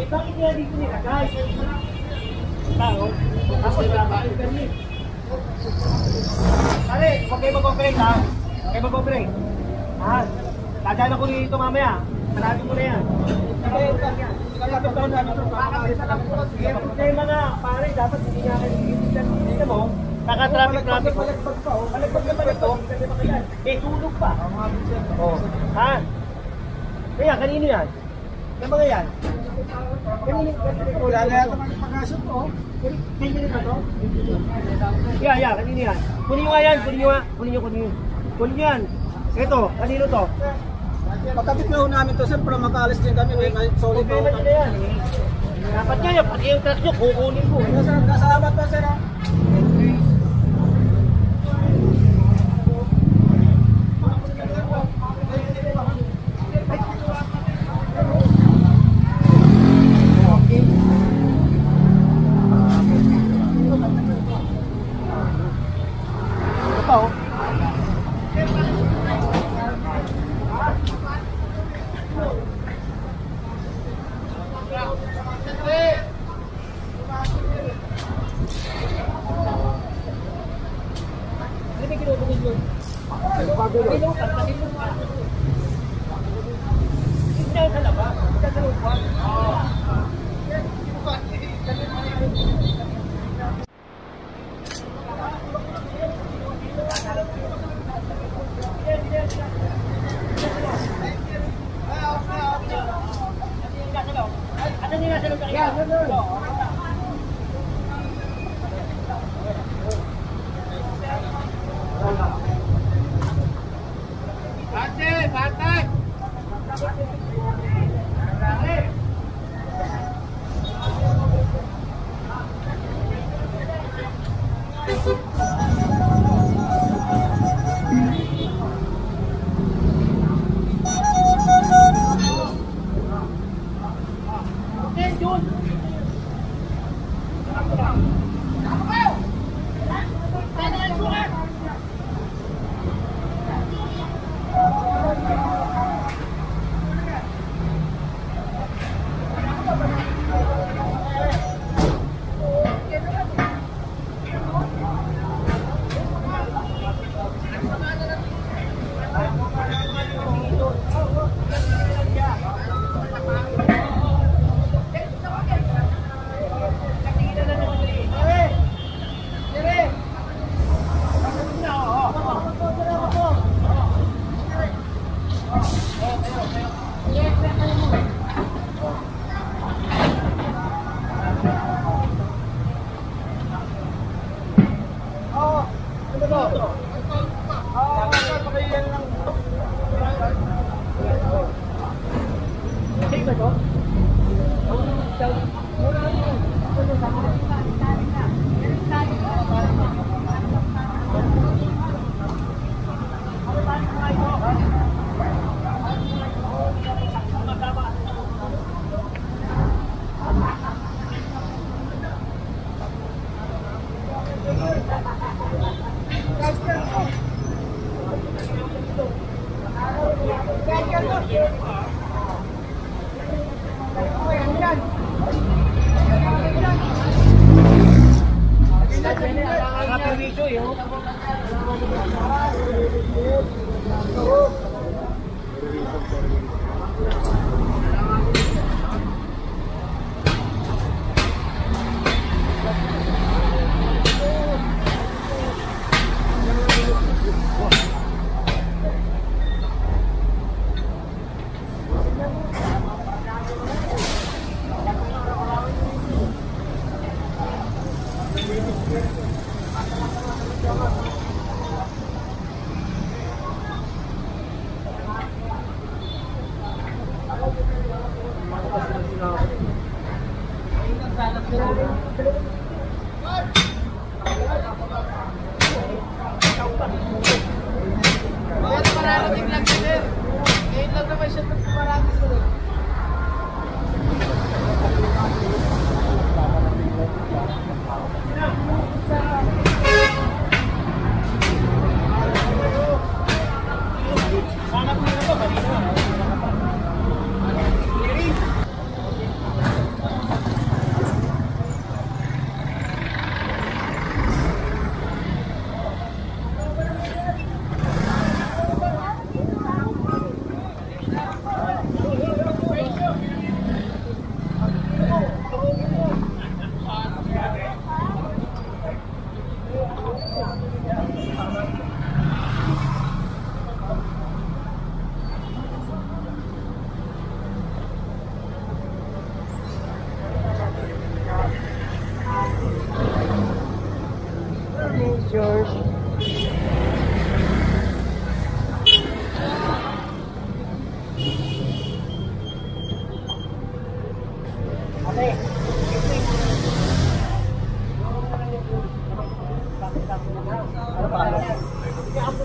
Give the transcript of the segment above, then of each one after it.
Bakit kaya dito nilagay? Tao? Ako nilagay kami. Pare, huwag kayo mag-operate ha. Huwag kayo mag-operate. Ha? Tadaan ako dito mamaya. Sarado mo na yan. Problema na, pare, dapat hindi nga kayo iibigan. Hindi mo, kaka-traffic mo. Balagpag naman ito. Eh, tulog pa. Ha? Kaya, kanino yan? Yung mga yan? Wala na yata mag-pagasyon to. Kanino ba to? Yeah, kanino yan? Kunin nyo nga yan, kunin nyo. Kunin nyo yan. Ito, kanino to? Pagkabit na ho namin to sir, para makaalis din kami. Solid to. Problema nila yan eh. Dapat nga yung pati yung truck nyo, kukunin ko. Kasalamat pa sir ha.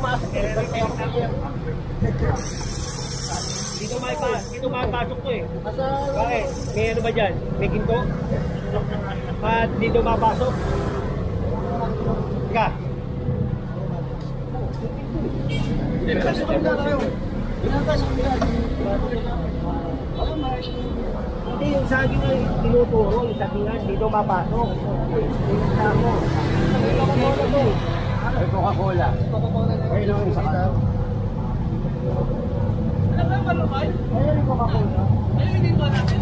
pumasok eh. Dito mapasok to eh. Bakit? May ano ba dyan? May ginto? At dito mapasok? Ika? Hindi, yung saging ay tinuturo, yung sagingan, dito mapasok. Ay, Coca-Cola. Ay, lang yung sakta. Ano ba yung malumay? Ay, yung Coca-Cola. Ay, hindi ba natin?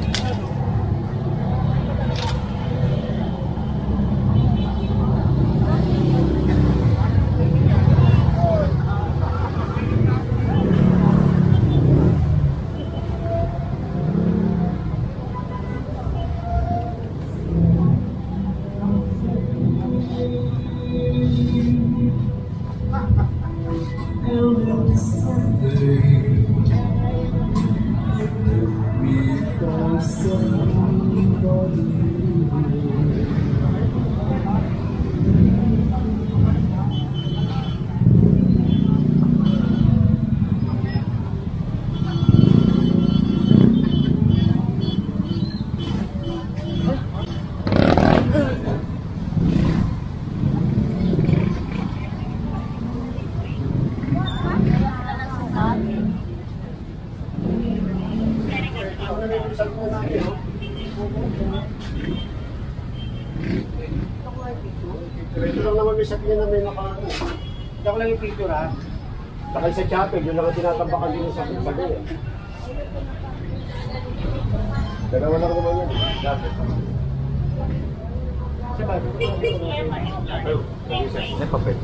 Ito lang naman may sabihin na may nakaano. Ito lang yung picture ha. Bakal sa chapel, yun lang ang tinatambakan din sa sabi eh. Dalawa lang naman yun. Chapel. May papel.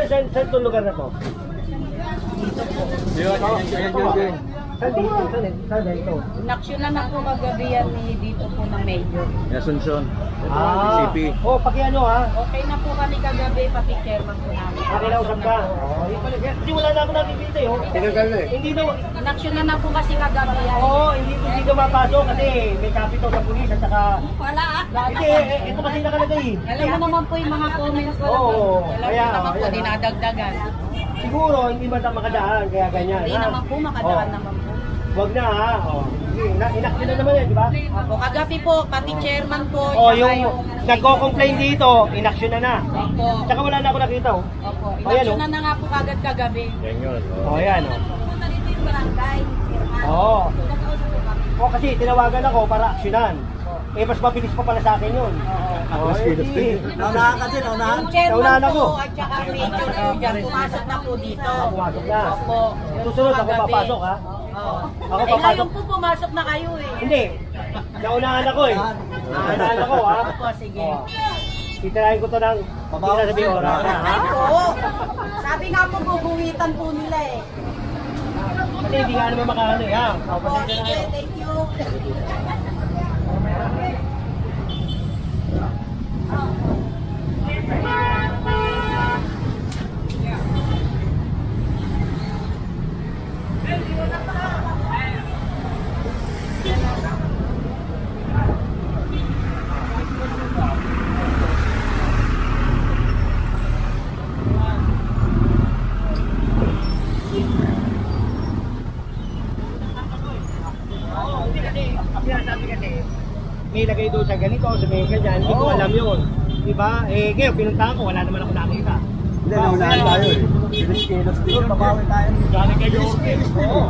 Saan itong lugar na to? Saan dito? Inaksyonan na po kagabi yan dito po ng Medyo. Asunsyon. CP. Oh, pakiano ha? Okay na po kami kagabi, pati chairman po namin. Pakilausap ka? Hindi wala na ako nakikita eh. Tinagal na eh. Hindi na. Inaksyonan na po kasi kagabi yan. Oo, hindi na mapasok kasi may kapito sa pulis at saka... Wala ah. Hindi, ito kasi nakalagay eh. Alam mo naman po yung mga comments. Oo, alam mo naman po, dinadagdagan. Siguro, hindi ba makadaan, kaya ganyan. Hindi naman po, makadaan naman po. Huwag na ha. Inakti na naman yan, di ba? Opo, kagabi po, pati chairman po. Yung nagko-complain dito, inaksyon na. Opo. Tsaka wala na ako nakita. Opo, inaksyonan na nga po kagad kagabi. Yan yun. Ayan o. Punta dito yung barangay. Oo. Kasi tinawagan ako para aksyonan. Eh, mas mabilis pa pala sa akin yun. Oo. Naunahan ka din, naunahan. Yung chairman Naunahan ako. po at saka major po dyan, pumasok na po dito. Pumasok na. Opo. Susunod ako Kagabi. papasok ha. Oo. Ako Eh papasok. ngayon po pumasok na kayo eh. Hindi. Naunahan ako eh. Naunahan ako ha. Opo, sige. Oo. Titirahin ko to ng sabi oras ha. Ay po. Sabi nga po, guguhitan po nila eh. Kasi hindi nga naman makaano eh ha. Opo, sige, thank you. May lagay doon sa ganito, sa may ganyan, hindi ko alam yun. Diba? Eh, ngayon, pinuntahan ko, wala naman ako nakita. Hindi, naunahan tayo eh. Kilos din. Pabawi tayo. Galing kayo. Oo.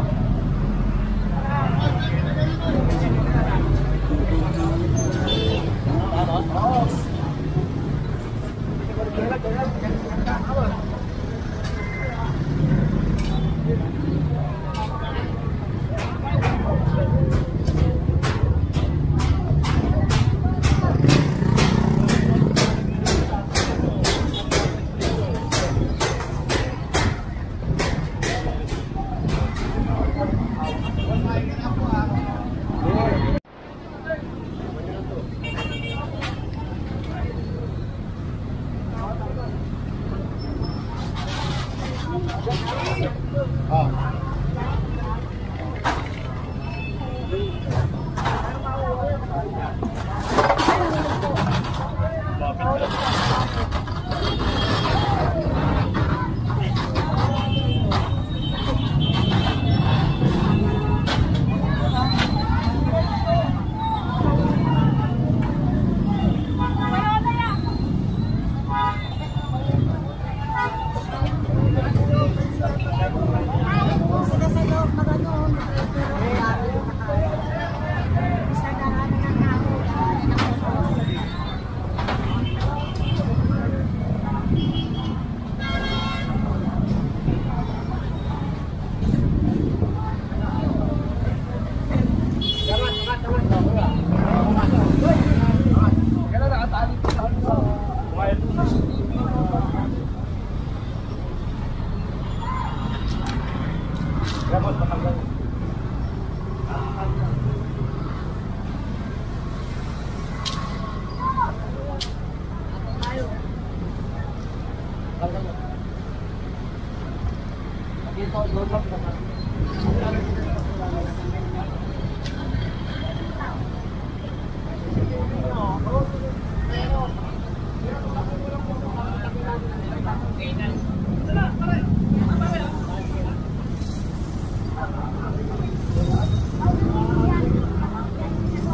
Gamot, patanggal.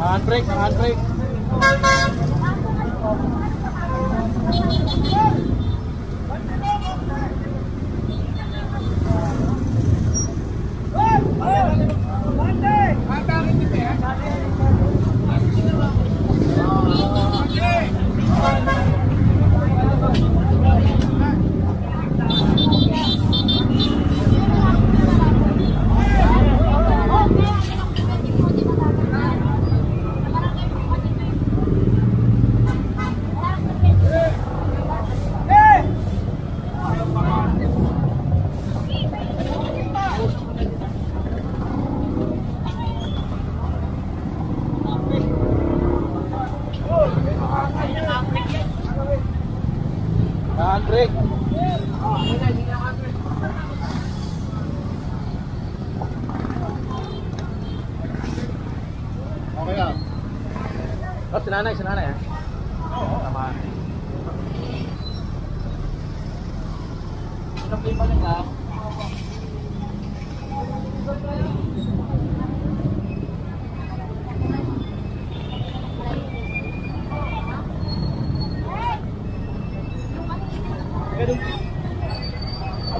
Handbrake, handbrake. Handbrake. Okay ah. Oh, sinanay ah. Oo, tama. Ano pa yung ka?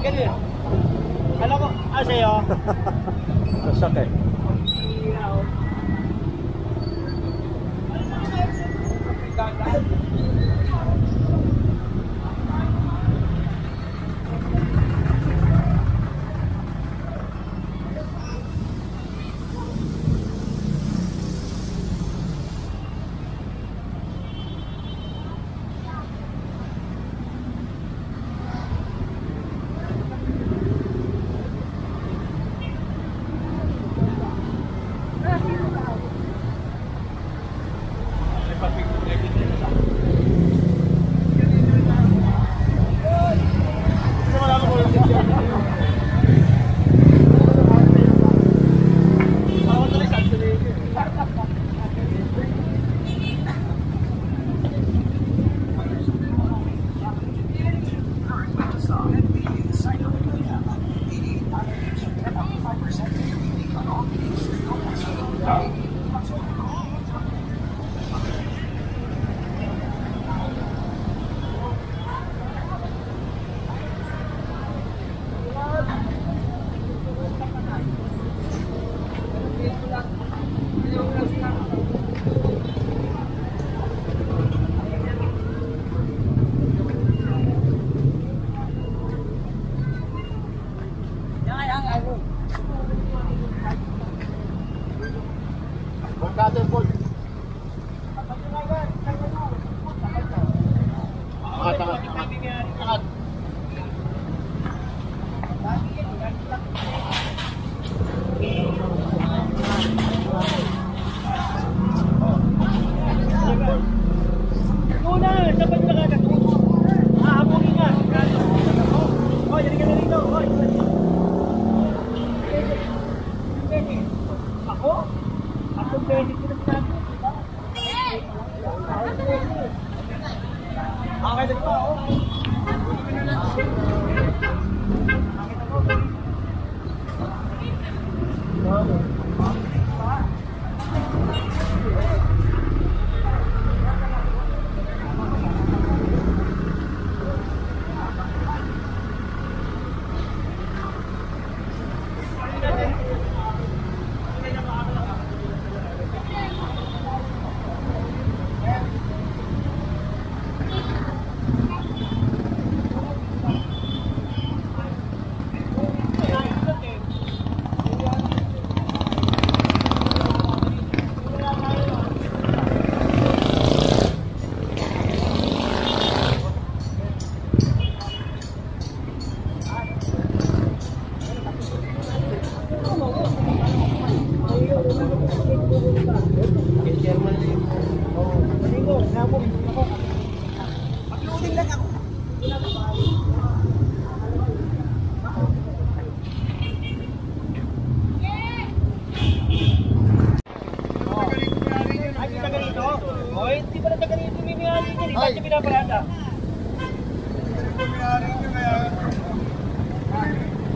Ganun. Alam ko, sa'yo. Nasak eh.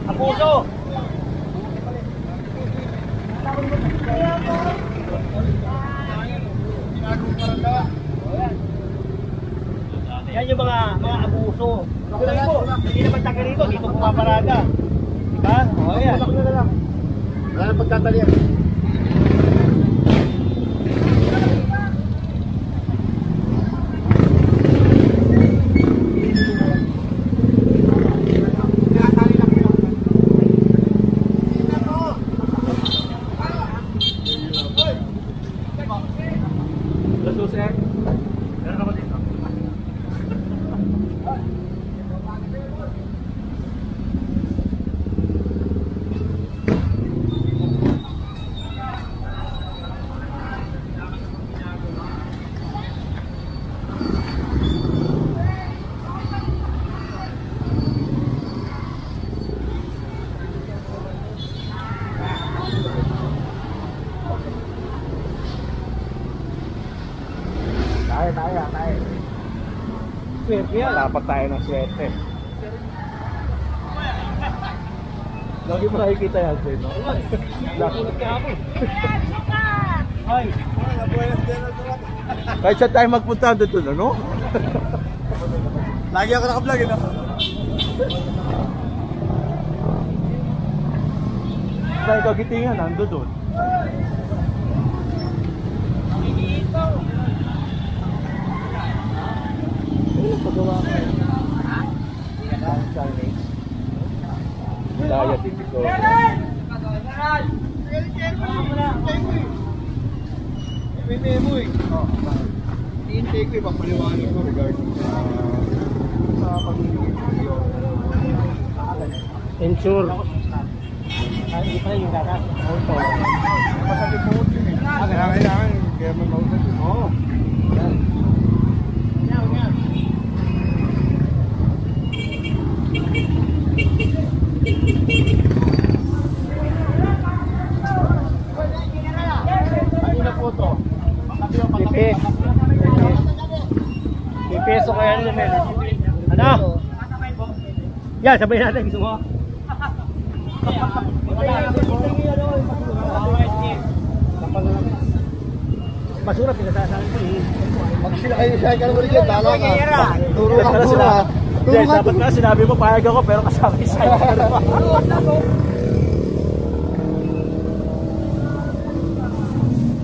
Abuso! Yan yung mga abuso. Tuloy mo, hindi naman taga rito, dito pumaparada. Diba? O, yan. Wala nang pagtatalian. Tayo. Swerte yan. Dapat tayo ng swerte. Lagi mo nakikita yan, Jay, no? Nakunod ka ako. Ay! Kahit saan tayo magpunta doon, ano? Lagi ako naka-vlog, no? Saan kagitingan, nando doon. Pagawa ko. Ang Chinese. Diet ito. Memo eh. Intake ko ipapaliwanag ko regarding sa pag-ibig. Ensure. Hindi pa yung gatas. Auto. Masakit po ito eh. Kailangan. Kaya may mausap ito. Oo. Yan. Pipeso kaya nila, men. Ano? Yan, sabihin natin, gusto mo? Basura, pinasasabi ko eh. Pag sila kayo siya, kaya mo rin yan, lala ka. Turo ka, turo ka. Dapat nga sinabi mo, payag ako, pero kasama siya.